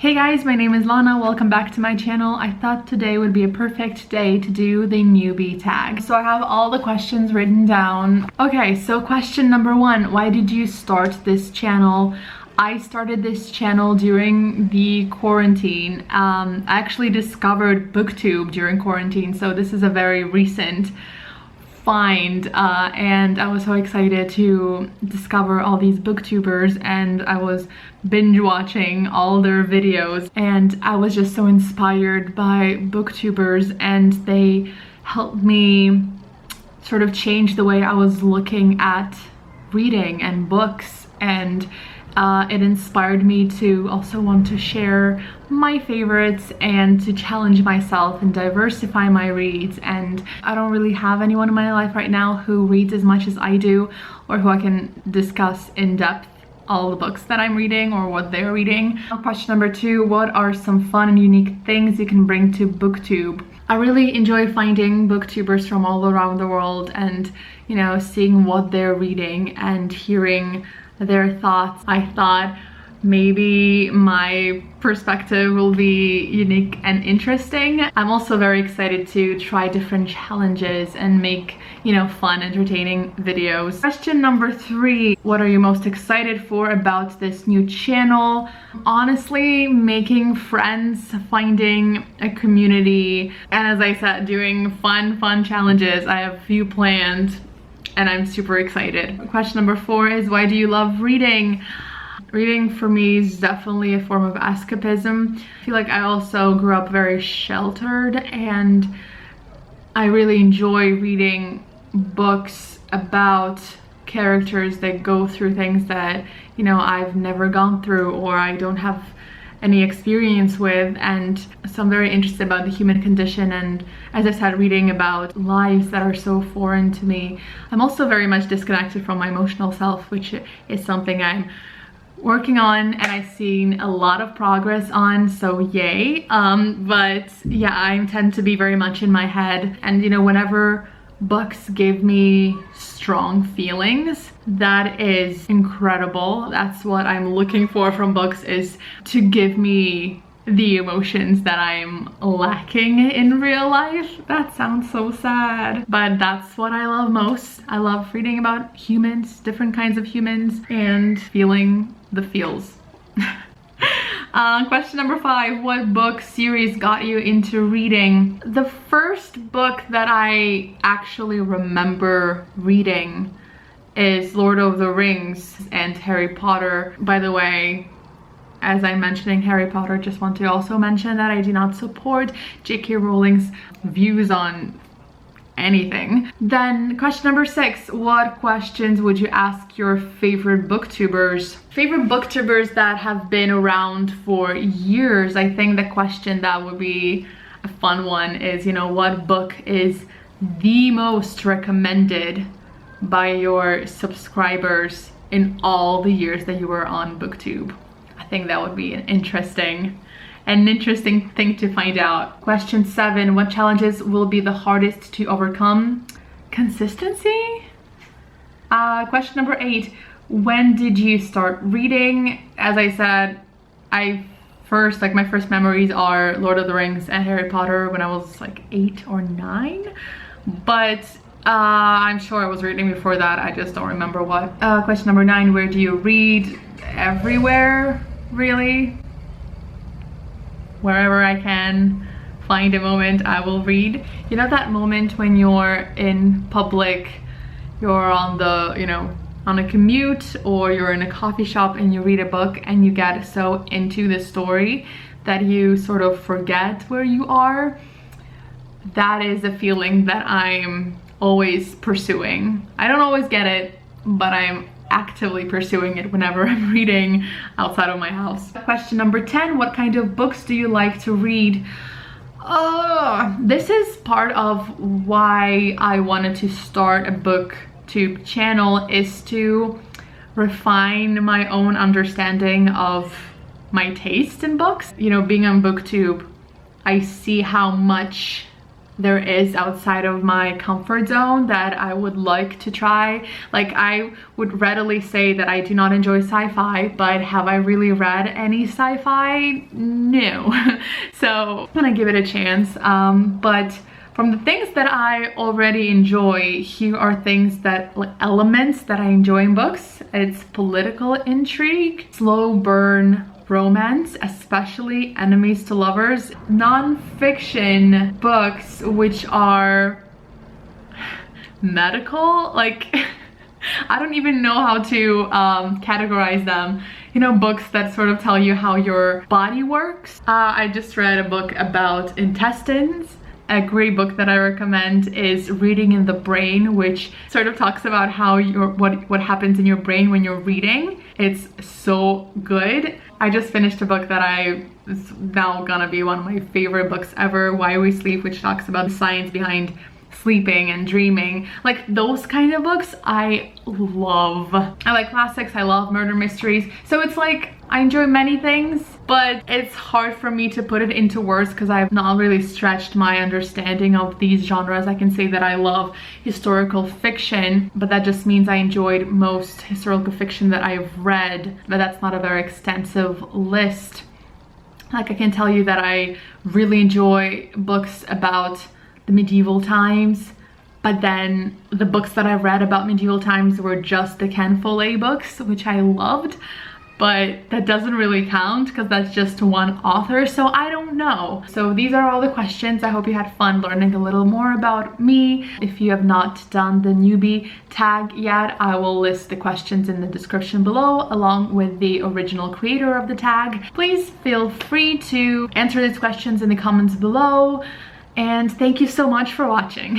Hey guys, my name is Lana. Welcome back to my channel. I thought today would be a perfect day to do the newbie tag. So I have all the questions written down. Okay, so question number one, why did you start this channel? I started this channel during the quarantine. I actually discovered Booktube during quarantine, so this is a very recent find, and I was so excited to discover all these booktubers, and I was binge watching all their videos, and I was just so inspired by booktubers, and they helped me sort of change the way I was looking at reading and books, and it inspired me to also want to share my favorites and to challenge myself and diversify my reads. And I don't really have anyone in my life right now who reads as much as I do, or who I can discuss in depth all the books that I'm reading or what they're reading. Question number two, what are some fun and unique things you can bring to Booktube? I really enjoy finding booktubers from all around the world and, you know, seeing what they're reading and hearing their thoughts. I thought maybe my perspective will be unique and interesting. I'm also very excited to try different challenges and make, you know, fun, entertaining videos. Question number three, what are you most excited for about this new channel? Honestly, making friends, finding a community, and as I said, doing fun challenges. I have a few planned and I'm super excited. Question number four is, why do you love reading? Reading for me is definitely a form of escapism. I feel like I also grew up very sheltered, and I really enjoy reading books about characters that go through things that, you know, I've never gone through or I don't have any experience with. And so I'm very interested about the human condition, and as I said, reading about lives that are so foreign to me. I'm also very much disconnected from my emotional self, which is something I'm working on and I've seen a lot of progress on, so yay. But yeah, I tend to be very much in my head, and you know, whenever books give me strong feelings, that is incredible. That's what I'm looking for from books, is to give me the emotions that I'm lacking in real life. That sounds so sad, but that's what I love most. I love reading about humans, different kinds of humans, and feeling the feels. Question number five, what book series got you into reading? The first book that I actually remember reading is Lord of the Rings and Harry Potter. By the way, as I'm mentioning Harry Potter, just want to also mention that I do not support J.K. Rowling's views on anything. Then question number six, what questions would you ask your favorite booktubers? Favorite booktubers that have been around for years. I think the question that would be a fun one is, you know, what book is the most recommended by your subscribers in all the years that you were on Booktube? I think that would be an interesting thing to find out. Question seven, what challenges will be the hardest to overcome? Consistency? Question number eight, when did you start reading? As I said, my first memories are Lord of the Rings and Harry Potter when I was like 8 or 9, but I'm sure I was reading before that, I just don't remember what. Question number nine, where do you read? Everywhere, really. Wherever I can find a moment, I will read. You know that moment when you're in public, you're on the, you know, on a commute, or you're in a coffee shop and you read a book and you get so into the story that you sort of forget where you are? That is a feeling that I'm always pursuing. I don't always get it, but I'm actively pursuing it whenever I'm reading outside of my house. Question number 10, what kind of books do you like to read? This is part of why I wanted to start a booktube channel, is to refine my own understanding of my taste in books. You know, being on Booktube, I see how much there is outside of my comfort zone that I would like to try. Like, I would readily say that I do not enjoy sci-fi, but have I really read any sci-fi? No. So I'm gonna give it a chance. But from the things that I already enjoy, here are things that, like, elements that I enjoy in books. It's political intrigue, slow burn romance, especially enemies to lovers, non-fiction books which are medical, like I don't even know how to categorize them. You know, books that sort of tell you how your body works. I just read a book about intestines. A great book that I recommend is Reading in the Brain, which sort of talks about how what happens in your brain when you're reading. It's so good. I just finished a book that is now gonna be one of my favorite books ever, Why We Sleep, which talks about the science behind sleeping and dreaming. Like, those kind of books I love. I like classics, I love murder mysteries. So it's like, I enjoy many things, but it's hard for me to put it into words because I've not really stretched my understanding of these genres. I can say that I love historical fiction, but that just means I enjoyed most historical fiction that I've read, but that's not a very extensive list. Like, I can tell you that I really enjoy books about the medieval times, but then the books that I've read about medieval times were just the Ken Follett books, which I loved, but that doesn't really count because that's just one author, so I don't know. So these are all the questions. I hope you had fun learning a little more about me. If you have not done the newbie tag yet, I will list the questions in the description below along with the original creator of the tag. Please feel free to answer these questions in the comments below, and thank you so much for watching.